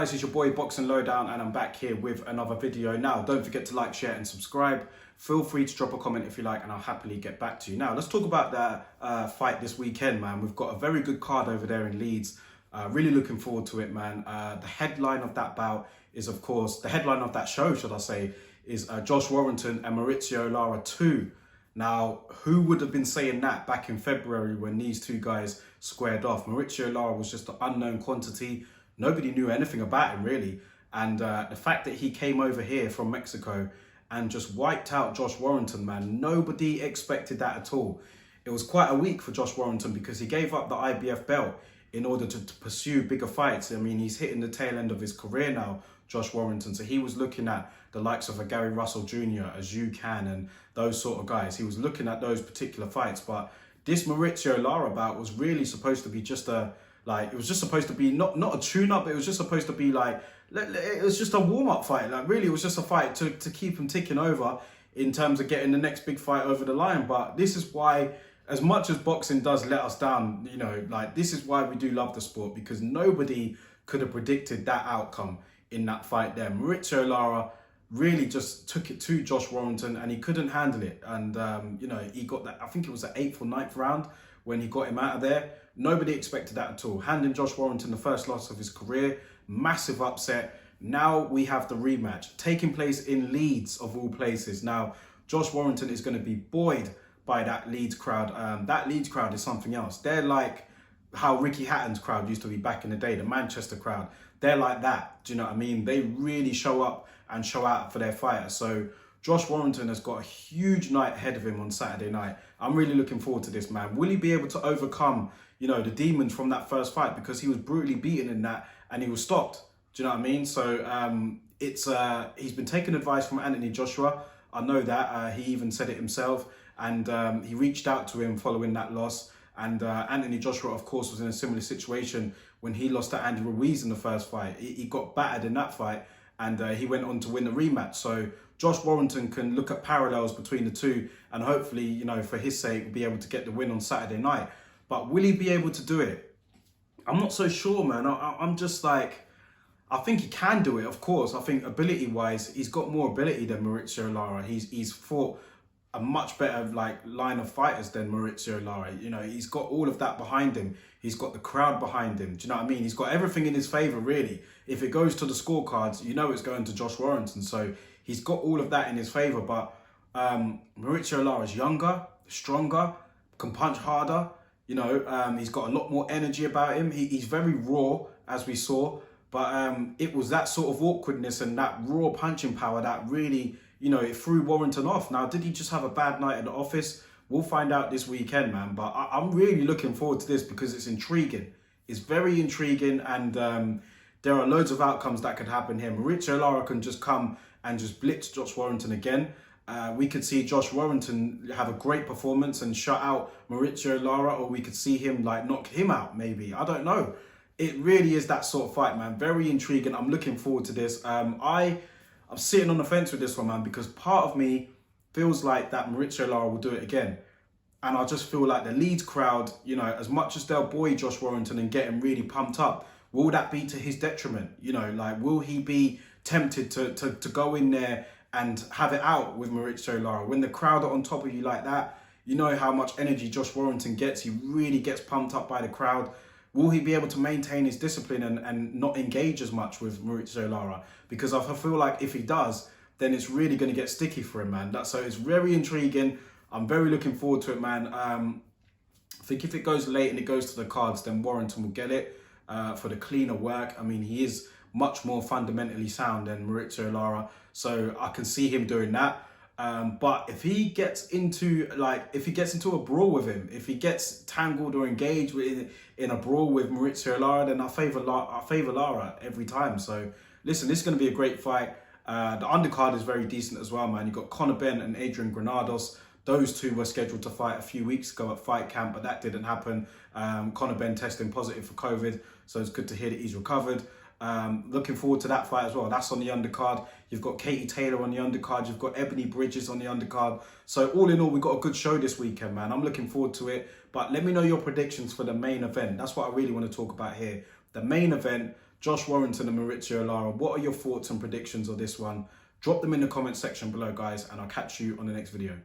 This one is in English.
guys, it's your boy Boxing Lowdown and I'm back here with another video. Now, don't forget to like, share and subscribe. Feel free to drop a comment if you like and I'll happily get back to you. Now, let's talk about the fight this weekend, man. We've got a very good card over there in Leeds. Really looking forward to it, man. The headline of that bout is, of course, the headline of that show, should I say, is Josh Warrington and Mauricio Lara 2. Now, who would have been saying that back in February when these two guys squared off? Mauricio Lara was just an unknown quantity. Nobody knew anything about him, really. And the fact that he came over here from Mexico and just wiped out Josh Warrington, man, nobody expected that at all. It was quite a week for Josh Warrington because he gave up the IBF belt in order to pursue bigger fights. I mean, he's hitting the tail end of his career now, Josh Warrington. So he was looking at the likes of a Gary Russell Jr., a Zhu Can, and those sort of guys. He was looking at those particular fights. But this Mauricio Lara bout was really supposed to be just a, it was just supposed to be not a tune-up. It was just supposed to be it was just a warm-up fight. Really, it was just a fight to keep him ticking over in terms of getting the next big fight over the line. But this is why, as much as boxing does let us down, this is why we do love the sport, because nobody could have predicted that outcome in that fight there. Mauricio Lara really just took it to Josh Warrington and he couldn't handle it. And, he got that, I think it was the 8th or 9th round when he got him out of there. Nobody expected that at all. Handing Josh Warrington the first loss of his career, massive upset. Now we have the rematch taking place in Leeds, of all places. Now, Josh Warrington is going to be buoyed by that Leeds crowd. That Leeds crowd is something else. They're like how Ricky Hatton's crowd used to be back in the day, the Manchester crowd. They're like that, do you know what I mean? They really show up and show out for their fighters. So Josh Warrington has got a huge night ahead of him on Saturday night. I'm really looking forward to this, man. Will he be able to overcome, the demons from that first fight? Because he was brutally beaten in that and he was stopped. Do you know what I mean? So he's been taking advice from Anthony Joshua. I know that. He even said it himself. And he reached out to him following that loss. And Anthony Joshua, of course, was in a similar situation when he lost to Andy Ruiz in the first fight. He got battered in that fight and he went on to win the rematch. So Josh Warrington can look at parallels between the two and hopefully, for his sake, be able to get the win on Saturday night. But will he be able to do it? I'm not so sure, man. I'm just I think he can do it, of course. I think ability-wise, he's got more ability than Mauricio Lara. He's fought a much better line of fighters than Mauricio Lara. He's got all of that behind him. He's got the crowd behind him. Do you know what I mean? He's got everything in his favor, really. If it goes to the scorecards, it's going to Josh Warrington. So he's got all of that in his favor. But Mauricio Lara is younger, stronger, can punch harder. He's got a lot more energy about him. He's very raw, as we saw. But it was that sort of awkwardness and that raw punching power that really, it threw Warrington off. Now, did he just have a bad night at the office? We'll find out this weekend, man. But I'm really looking forward to this because it's intriguing. It's very intriguing and there are loads of outcomes that could happen here. Mauricio Lara can just come and just blitz Josh Warrington again. We could see Josh Warrington have a great performance and shut out Mauricio Lara, or we could see him knock him out maybe. I don't know. It really is that sort of fight, man. Very intriguing. I'm looking forward to this. I'm sitting on the fence with this one, man, because part of me feels like that Mauricio Lara will do it again. And I just feel like the Leeds crowd, as much as they'll buoy Josh Warrington and get him really pumped up, will that be to his detriment? Will he be tempted to go in there and have it out with Mauricio Lara? When the crowd are on top of you like that, you know how much energy Josh Warrington gets. He really gets pumped up by the crowd. Will he be able to maintain his discipline and not engage as much with Mauricio Lara? Because I feel like if he does, then it's really going to get sticky for him, man. So it's very intriguing. I'm very looking forward to it, man. I think if it goes late and it goes to the cards, then Warrington will get it for the cleaner work. I mean, he is much more fundamentally sound than Mauricio Lara, so I can see him doing that. But if he gets into a brawl with him, if he gets tangled or engaged in a brawl with Mauricio Lara, then I favor Lara every time. So listen, this is going to be a great fight. The undercard is very decent as well, man. You've got Conor Benn and Adrian Granados. Those two were scheduled to fight a few weeks ago at fight camp, but that didn't happen. Conor Benn testing positive for COVID, so it's good to hear that he's recovered. Looking forward to that fight as well. That's on the undercard. You've got Katie Taylor on the undercard. You've got Ebony Bridges on the undercard. So all in all, we've got a good show this weekend, man. I'm looking forward to it. But let me know your predictions for the main event. That's what I really want to talk about here. The main event, Josh Warrington and Mauricio Lara. What are your thoughts and predictions of this one? Drop them in the comment section below, guys, and I'll catch you on the next video.